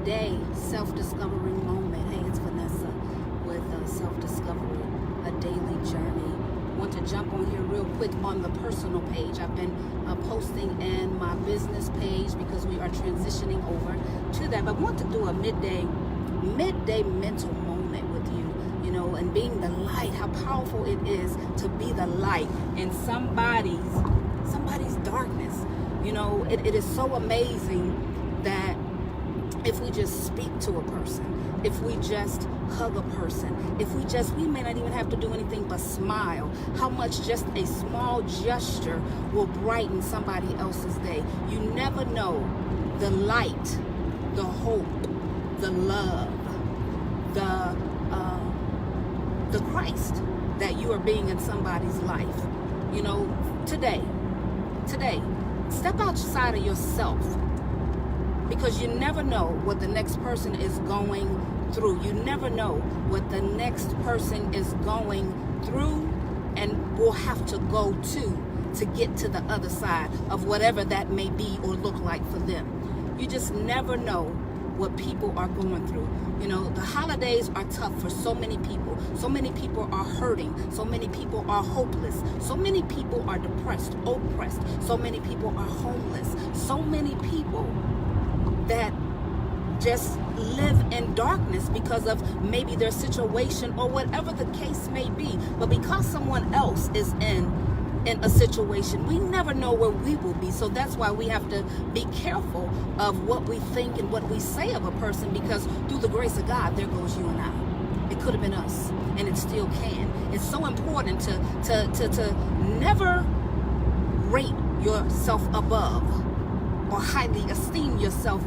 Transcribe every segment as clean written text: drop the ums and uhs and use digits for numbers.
midday self-discovery moment. Hey, it's Vanessa with Self-Discovery, a daily journey. Want to jump on here real quick on the personal page. I've been posting in my business page because we are transitioning over to that. But I want to do a midday mental moment with you, and being the light, how powerful it is to be the light in somebody's darkness. It is so amazing that if we just speak to a person, if we just hug a person, we may not even have to do anything but smile, how much just a small gesture will brighten somebody else's day. You never know the light, the hope, the love, the Christ that you are being in somebody's life. Today, step outside of yourself, because you never know what the next person is going through. You never know what the next person is going through and will have to go to get to the other side of whatever that may be or look like for them. You just never know what people are going through. The holidays are tough for so many people. So many people are hurting. So many people are hopeless. So many people are depressed, oppressed. So many people are homeless. So many people that just live in darkness because of maybe their situation or whatever the case may be. But because someone else is in a situation, we never know where we will be. So that's why we have to be careful of what we think and what we say of a person, because through the grace of God, there goes you and I. It could have been us, and it still can. It's so important to never rate yourself above or highly esteem yourself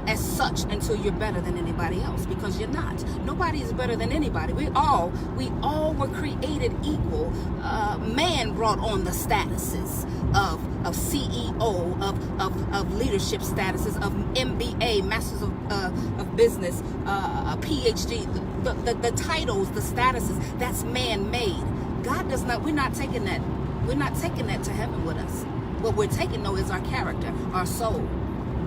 as such until you're better than anybody else, because you're not. Nobody is better than anybody. We all were created equal. Man brought on the statuses of CEO, of leadership statuses, of MBA, Masters of Business, a PhD, the titles, the statuses. That's man-made. God does not. We're not taking that. We're not taking that to heaven with us. What we're taking, though, is our character, our soul.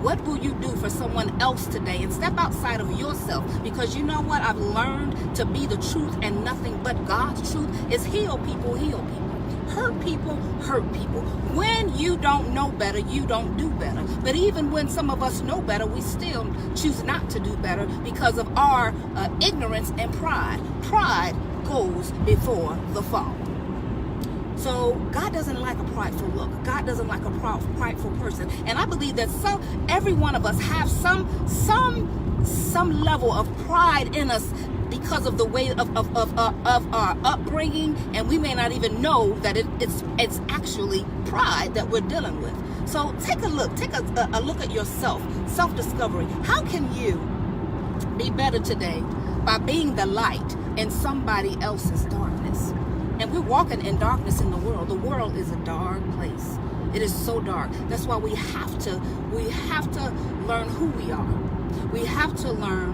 What will you do for someone else today? And step outside of yourself, because you know what? I've learned to be the truth and nothing but God's truth is heal people, heal people. Hurt people, hurt people. When you don't know better, you don't do better. But even when some of us know better, we still choose not to do better because of our ignorance and pride. Pride goes before the fall. So God doesn't like a prideful look. God doesn't like a prideful person. And I believe that every one of us have some level of pride in us because of the way of our upbringing, and we may not even know that it's actually pride that we're dealing with. So take a look at yourself, self-discovery. How can you be better today by being the light in somebody else's darkness? And we're walking in darkness in the world. The world is a dark place. It is so dark. That's why we have to learn who we are. We have to learn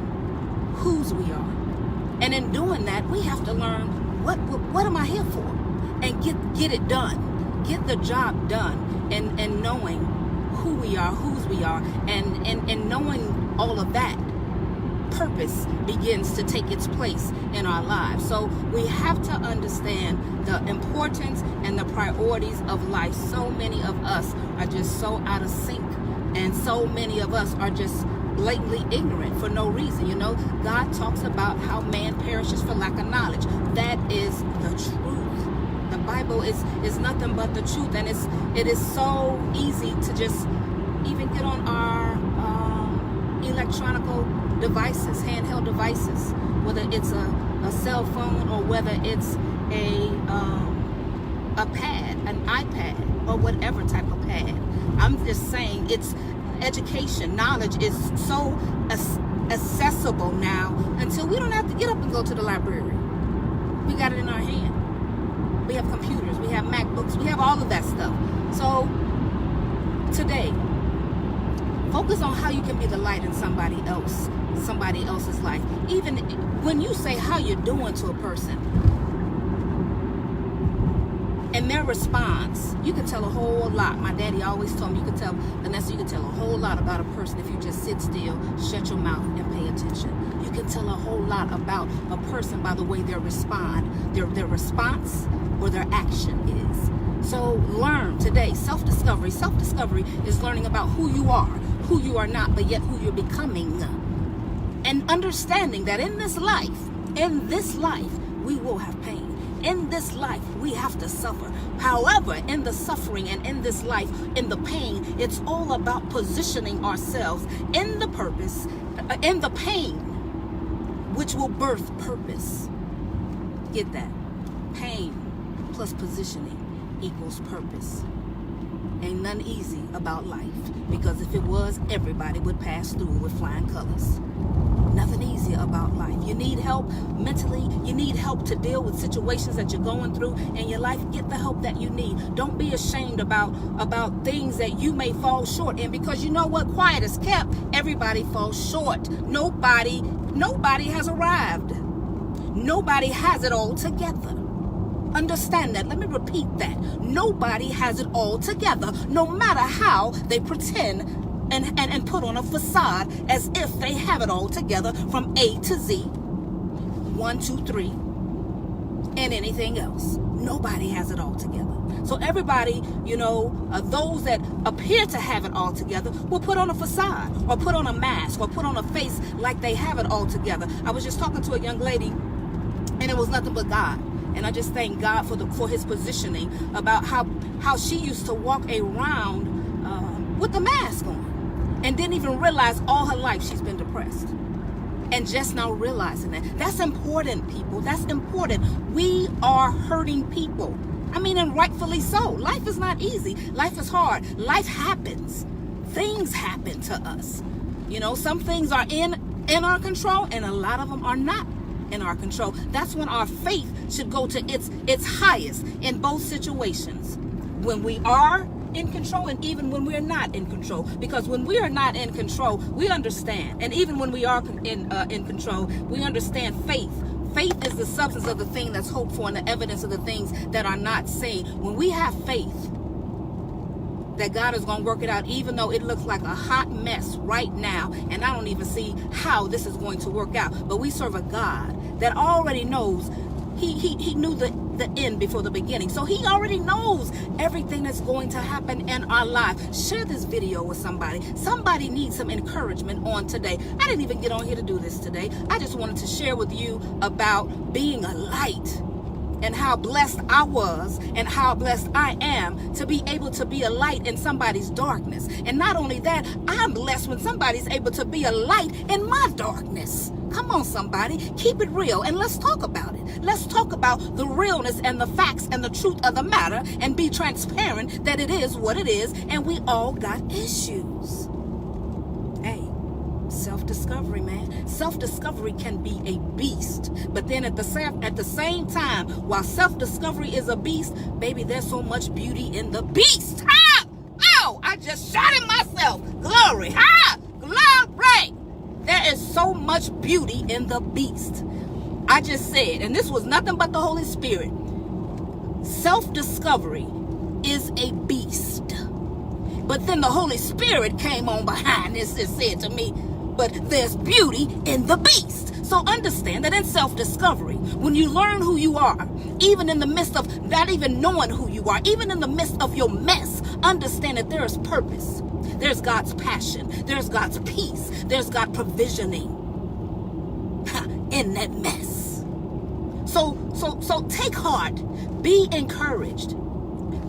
whose we are. And in doing that, we have to learn what am I here for? And get it done. Get the job done. And knowing who we are, whose we are, and knowing all of that, purpose begins to take its place in our lives. So we have to understand the importance and the priorities of life. So many of us are just so out of sync, and so many of us are just blatantly ignorant for no reason. God talks about how man perishes for lack of knowledge. That is the truth. The Bible is nothing but the truth, and it is so easy to just even get on our electronical devices, handheld devices, whether it's a cell phone or whether it's a pad, an iPad, or whatever type of pad. I'm just saying, it's education, knowledge is so accessible now until we don't have to get up and go to the library. We got it in our hand. We have computers, we have MacBooks, we have all of that stuff. So today, focus on how you can be the light in somebody else's life. Even when you say how you're doing to a person, and their response, you can tell a whole lot. My daddy always told me, you can tell, Vanessa, you can tell a whole lot about a person if you just sit still, shut your mouth, and pay attention. You can tell a whole lot about a person by the way they respond, their response or their action is. So learn today, self-discovery. Self-discovery is learning about who you are not, but yet who you're becoming. And understanding that in this life, we will have pain. In this life, we have to suffer. However, in the suffering and in this life, in the pain, it's all about positioning ourselves in the purpose, in the pain, which will birth purpose. Get that? Pain plus positioning equals purpose. Ain't nothing easy about life, because if it was, everybody would pass through with flying colors. Nothing easy about life. You need help mentally. You need help to deal with situations that you're going through in your life. Get the help that you need. Don't be ashamed about things that you may fall short in, because you know what? Quiet is kept. Everybody falls short. Nobody has arrived. Nobody has it all together. Understand that. Let me repeat that. Nobody has it all together, no matter how they pretend and put on a facade as if they have it all together from A to Z, 1, 2, 3, and anything else. Nobody has it all together. So everybody, those that appear to have it all together will put on a facade or put on a mask or put on a face like they have it all together. I was just talking to a young lady, and it was nothing but God. And I just thank God for his positioning about how she used to walk around with the mask on and didn't even realize all her life she's been depressed. And just now realizing that. That's important, people. That's important. We are hurting people. I mean, and rightfully so. Life is not easy. Life is hard. Life happens. Things happen to us. Some things are in our control, and a lot of them are not in our control. That's when our faith should go to its highest in both situations. When we are in control and even when we're not in control. Because when we are not in control, we understand. And even when we are in control, we understand faith. Faith is the substance of the thing that's hoped for and the evidence of the things that are not seen. When we have faith that God is going to work it out, even though it looks like a hot mess right now, and I don't even see how this is going to work out. But we serve a God that already knows. He knew the end before the beginning. So he already knows everything that's going to happen in our lives. Share this video with somebody. Somebody needs some encouragement on today. I didn't even get on here to do this today. I just wanted to share with you about being a light and how blessed I was and how blessed I am to be able to be a light in somebody's darkness. And not only that, I'm blessed when somebody's able to be a light in my darkness. Come on, somebody, keep it real and let's talk about it. Let's talk about the realness and the facts and the truth of the matter and be transparent that it is what it is, and we all got issues. Hey, self-discovery, man. Self-discovery can be a beast, but then at the same time, while self-discovery is a beast, baby, there's so much beauty in the beast. Ha! Oh, I just shot at myself. Glory. Ha! Glory. There is so much beauty in the beast. I just said, and this was nothing but the Holy Spirit. Self-discovery is a beast. But then the Holy Spirit came on behind this and said to me, but there's beauty in the beast. So understand that in self-discovery, when you learn who you are, even in the midst of not even knowing who you are, even in the midst of your mess, understand that there is purpose. There's God's passion. There's God's peace. There's God's provisioning in that mess. So take heart. Be encouraged.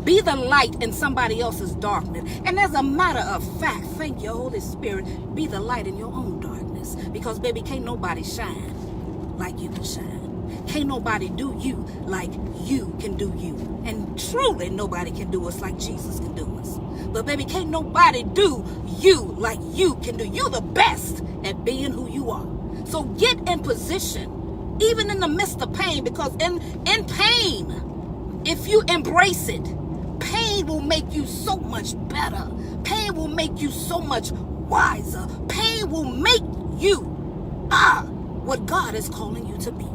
Be the light in somebody else's darkness. And as a matter of fact, thank you, Holy Spirit, be the light in your own darkness. Because, baby, can't nobody shine like you can shine. Can't nobody do you like you can do you. And truly, nobody can do us like Jesus can do us. But, baby, can't nobody do you like you can do. You're the best at being who you are. So get in position, even in the midst of pain, because in pain, if you embrace it, pain will make you so much better. Pain will make you so much wiser. Pain will make you what God is calling you to be.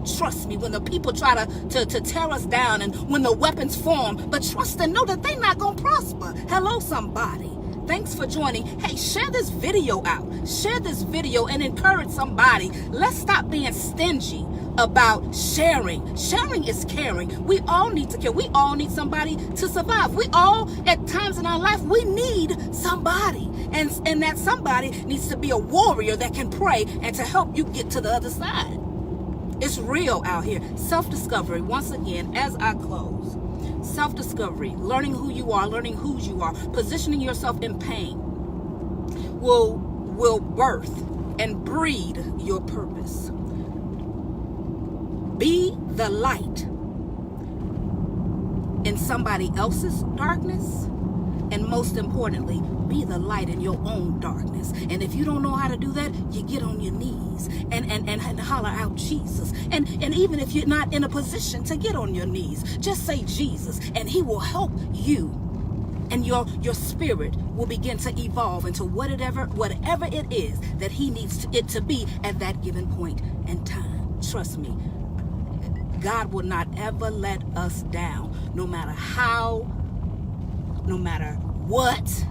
Trust me, when the people try to tear us down and when the weapons form, but trust and know that they're not going to prosper. Hello, somebody. Thanks for joining. Hey, share this video out. Share this video and encourage somebody. Let's stop being stingy about sharing. Sharing is caring. We all need to care. We all need somebody to survive. We all, at times in our life, we need somebody. And that somebody needs to be a warrior that can pray and to help you get to the other side. It's real out here. Self-discovery, once again, as I close. Self-discovery, learning who you are, learning whose you are, positioning yourself in pain will birth and breed your purpose. Be the light in somebody else's darkness, and most importantly, be the light in your own darkness. And if you don't know how to do that, you get on your knees and holler out Jesus. And even if you're not in a position to get on your knees, just say Jesus, and he will help you. And your spirit will begin to evolve into whatever it is that he needs it to be at that given point in time. Trust me, God will not ever let us down, no matter how, no matter what,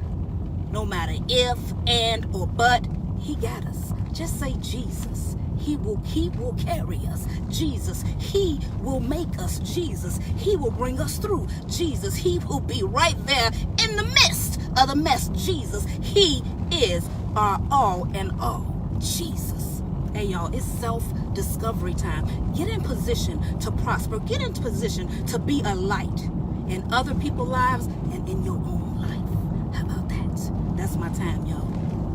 no matter if, and, or but. He got us. Just say Jesus. He will carry us. Jesus, he will make us. Jesus, he will bring us through. Jesus, he will be right there in the midst of the mess. Jesus, he is our all and all. Jesus. Hey, y'all, it's self-discovery time. Get in position to prosper. Get in position to be a light in other people's lives and in your own life. How about that? That's my time, y'all.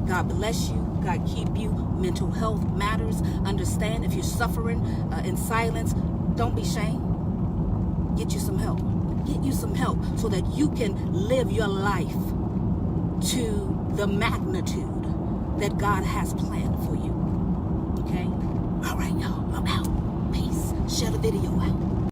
God bless you. God keep you. Mental health matters. Understand, if you're suffering in silence, don't be ashamed. Get you some help. Get you some help so that you can live your life to the magnitude that God has planned for you. Okay? All right, y'all. I'm out. Peace. Share the video out.